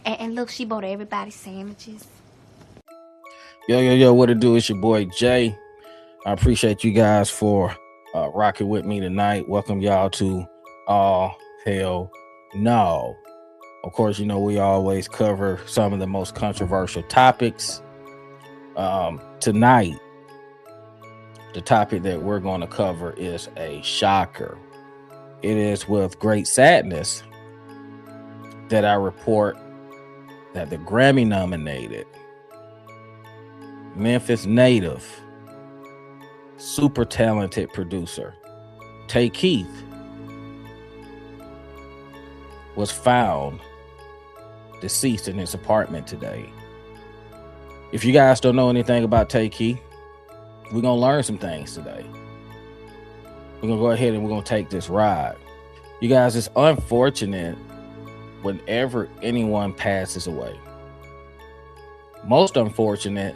And look, she bought everybody sandwiches. Yo, what it do? It's your boy Jay. I appreciate you guys for rocking with me tonight. Welcome y'all to All Hell No. Of course, you know we always cover some of the most controversial topics. Tonight, the topic that we're going to cover is a shocker. It is with great sadness that I report that the Grammy nominated Memphis native, super talented producer Tay Keith was found deceased in his apartment today. If you guys don't know anything about Tay Keith, we're going to learn some things today. We're going to go ahead and we're going to take this ride. You guys, it's unfortunate whenever anyone passes away. Most unfortunate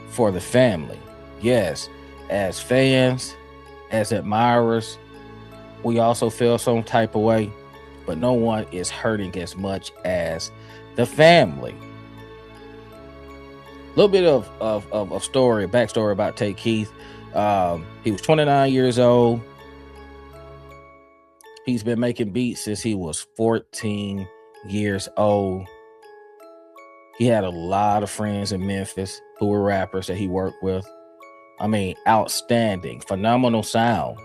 for the family. Yes, as fans, as admirers, we also feel some type of way, but no one is hurting as much as the family. A little bit of backstory about Tay Keith. He was 29 years old. He's been making beats since he was 14 years old. He had a lot of friends in Memphis who were rappers that he worked with. I mean, outstanding, phenomenal sound.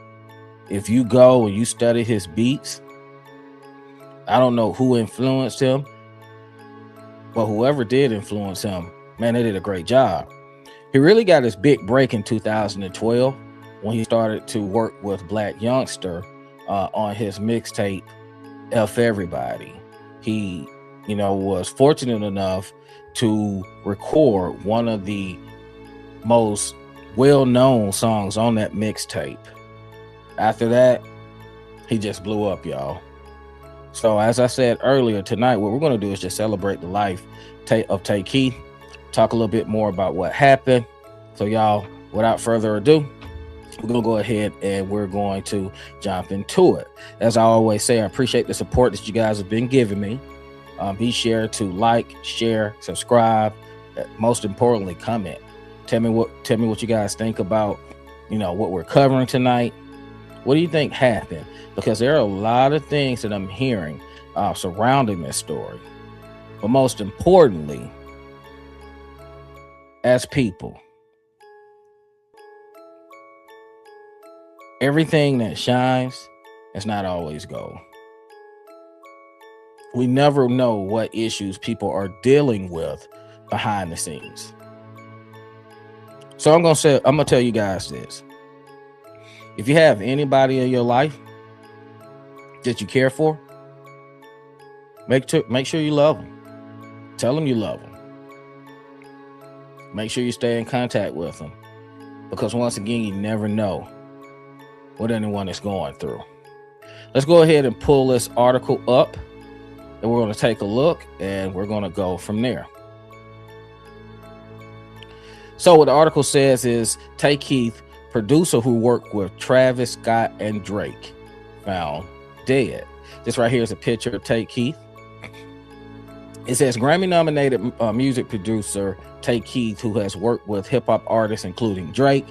If you go and you study his beats, I don't know who influenced him, but whoever did influence him, man, they did a great job. He really got his big break in 2012 when he started to work with Black Youngster on his mixtape, F Everybody. He, was fortunate enough to record one of the most well-known songs on that mixtape. After that, he just blew up, y'all. So as I said earlier, tonight what we're going to do is just celebrate the life of Tay Keith, talk a little bit more about what happened. So y'all, without further ado, we're going to go ahead and we're going to jump into it. As I always say, I appreciate the support that you guys have been giving me. Be sure to like, share, subscribe. Most importantly, comment. Tell me what you guys think about, what we're covering tonight. What do you think happened? Because there are a lot of things that I'm hearing surrounding this story. But most importantly, as people, everything that shines is not always gold. We never know what issues people are dealing with behind the scenes. So I'm gonna tell you guys this. If you have anybody in your life that you care for, make sure you love them. Tell them you love them. Make sure you stay in contact with them, because once again, you never know what anyone is going through. Let's go ahead and pull this article up, and we're going to take a look, and we're going to go from there. So what the article says is Tay Keith, producer who worked with Travis Scott and Drake, found dead. This right here is a picture of Tay Keith. It says Grammy-nominated music producer Tay Keith, who has worked with hip-hop artists including Drake,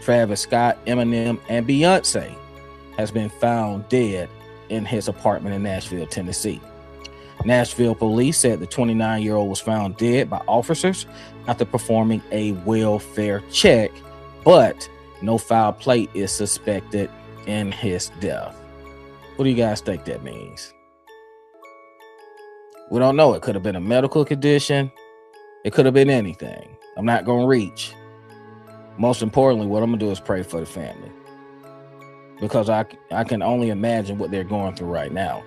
Travis Scott, Eminem, and Beyonce, has been found dead in his apartment in Nashville, Tennessee. Nashville police said the 29-year-old was found dead by officers after performing a welfare check, but no foul play is suspected in his death. What do you guys think that means? We don't know. It could have been a medical condition. It could have been anything. I'm not going to reach. Most importantly, what I'm going to do is pray for the family, because I can only imagine what they're going through right now.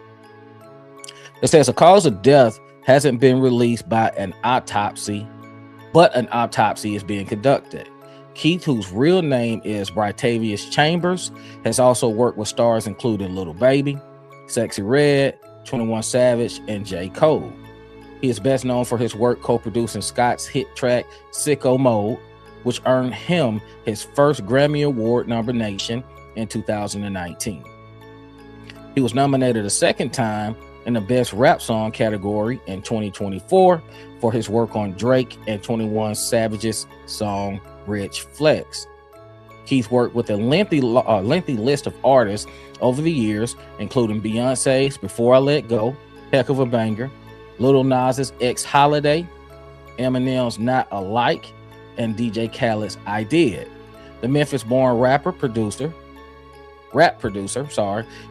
It says a cause of death hasn't been released by an autopsy, but an autopsy is being conducted. Keith, whose real name is Britavious Chambers, has also worked with stars including Lil Baby, Sexy Red, 21 Savage, and J. Cole. He is best known for his work co-producing Scott's hit track Sicko Mode, which earned him his first Grammy Award nomination in 2019. He was nominated a second time in the Best Rap Song category in 2024 for his work on Drake and 21 Savage's song Rich Flex. Keith worked with a lengthy list of artists over the years, including Beyonce's Before I Let Go, heck of a banger, Lil Nas's X Holiday, Eminem's Not Alike, and DJ Khaled's I Did. The Memphis-born rap producer,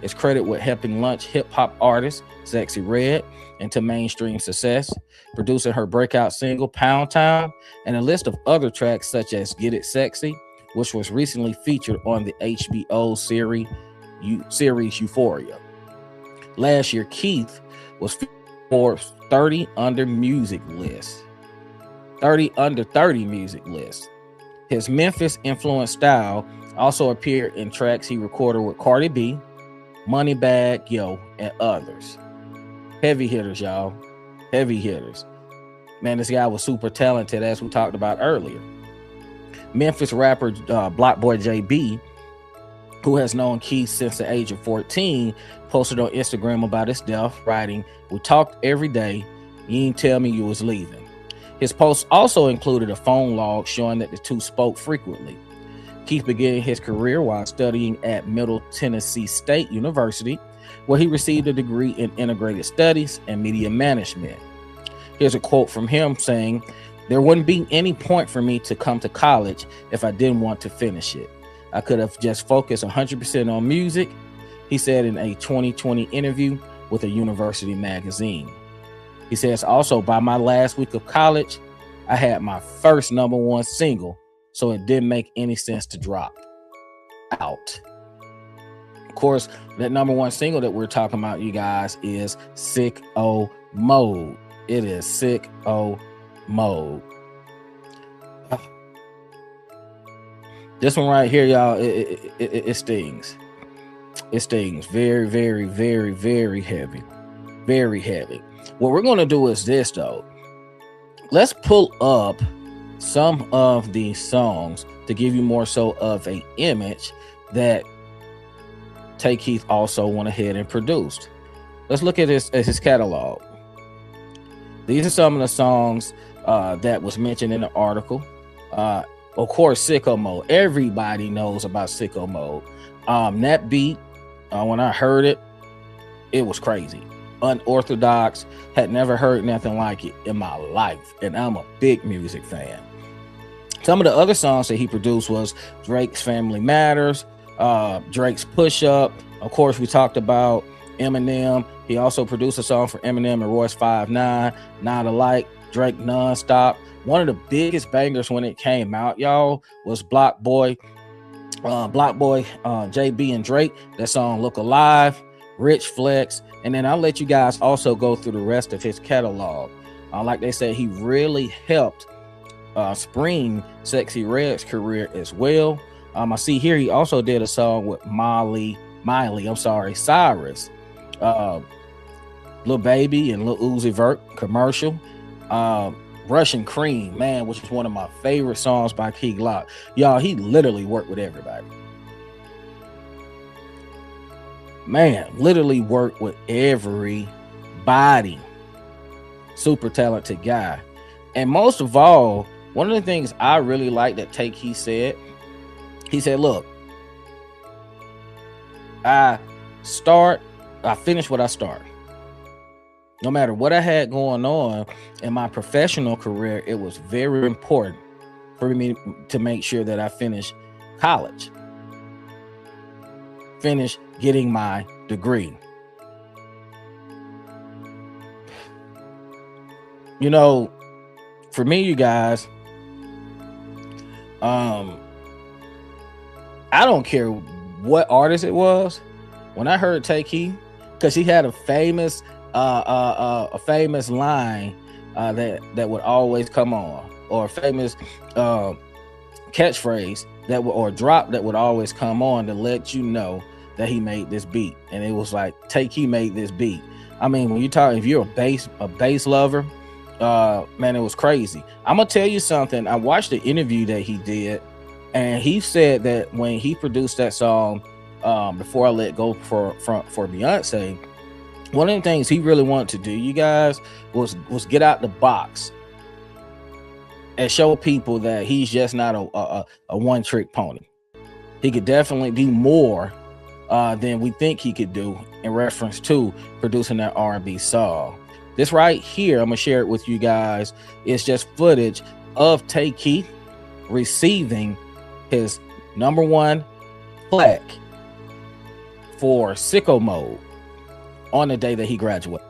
is credited with helping launch hip-hop artist Sexy Red into mainstream success, producing her breakout single Pound Town, and a list of other tracks such as Get It Sexy, which was recently featured on the HBO series Euphoria. Last year, Keith was Forbes 30 Under music list. 30 Under 30 music list. His Memphis-influenced style also appeared in tracks he recorded with Cardi B, Moneybagg Yo, and others. Heavy hitters, y'all. Heavy hitters. Man, this guy was super talented, as we talked about earlier. Memphis rapper Block Boy JB, who has known Keith since the age of 14, posted on Instagram about his death, writing, "We talked every day. You ain't tell me you was leaving." His post also included a phone log showing that the two spoke frequently. Keith began his career while studying at Middle Tennessee State University, where he received a degree in integrated studies and media management. Here's a quote from him saying, "There wouldn't be any point for me to come to college if I didn't want to finish it. I could have just focused 100% on music," he said in a 2020 interview with a university magazine. He says, "Also, by my last week of college, I had my first #1 single, so it didn't make any sense to drop out." Of course, that #1 single that we're talking about, you guys, is Sicko Mode. It is Sicko Mode. This one right here, y'all, it stings. It stings. Very, very, very, very heavy. Very heavy. What we're going to do is this, though. Let's pull up some of these songs to give you more so of an image that Tay Keith also went ahead and produced. Let's look at his catalog. These are some of the songs that was mentioned in the article. Of course, Sicko Mode. Everybody knows about Sicko Mode. That beat, when I heard it, it was crazy. Unorthodox. Had never heard nothing like it in my life, and I'm a big music fan. Some of the other songs that he produced was Drake's Family Matters, Drake's Push Up. Of course, we talked about Eminem. He also produced a song for Eminem and Royce 5'9", Not Alike, Drake Nonstop. One of the biggest bangers when it came out, y'all, was Block Boy JB and Drake. That song Look Alive, Rich Flex, and then I'll let you guys also go through the rest of his catalog. Like they said, he really helped spring Sexy Red's career as well. I see here he also did a song with Cyrus, Lil Baby and Lil Uzi Vert commercial. Russian Cream, man, which is one of my favorite songs by Key Glock. Y'all, he literally worked with everybody. Man, literally worked with everybody. Super talented guy. And most of all, one of the things I really like that Tay Keith said, he said, look, I finish what I start. No matter what I had going on in my professional career, it was very important for me to make sure that I finish college, finish getting my degree. You know, for me, you guys, I don't care what artist it was. When I heard Tay Keith, because he had a famous line that would always come on, or a famous catchphrase or drop that would always come on to let you know that he made this beat. And it was like, Tay Keith made this beat. I mean, when you talk, if you're a bass lover, man, it was crazy. I'm gonna tell you something. I watched the interview that he did, and he said that when he produced that song, Before I Let Go for Beyonce, one of the things he really wanted to do, you guys, was get out the box and show people that he's just not a one-trick pony. He could definitely do more than we think he could do in reference to producing that R&B song. This right here, I'm gonna share it with you guys. It's just footage of Tay Keith receiving his #1 plaque for Sicko Mode on the day that he graduated.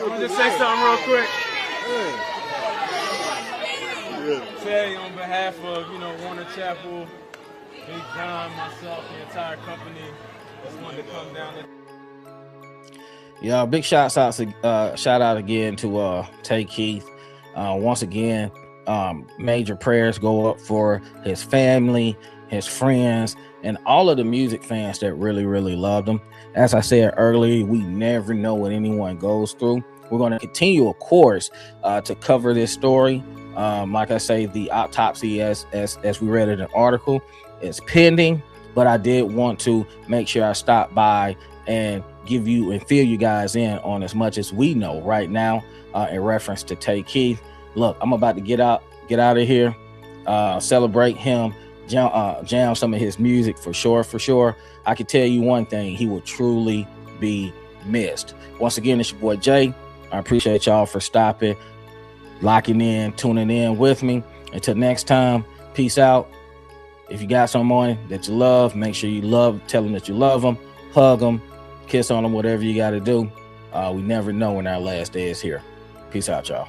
I'm just say something real quick. Say on behalf of Warner Chapel, Big John, myself, the entire company, just wanted to come down. Yeah, big shout out again to Tay Keith. Once again, major prayers go up for his family, his friends, and all of the music fans that really, really loved him. As I said earlier, we never know what anyone goes through. We're going to continue, of course, to cover this story. Like I say, the autopsy, as we read in an article, is pending. But I did want to make sure I stopped by and give you and fill you guys in on as much as we know right now in reference to Tay Keith. Look, I'm about to get out of here, celebrate him, jam some of his music for sure. I can tell you one thing, he will truly be missed. Once again, it's your boy Jay. I appreciate y'all for stopping, locking in, tuning in with me. Until next time, peace out. If you got someone that you love, make sure you tell them that you love them, hug them, kiss on them, whatever you got to do. We never know when our last day is here. Peace out, y'all.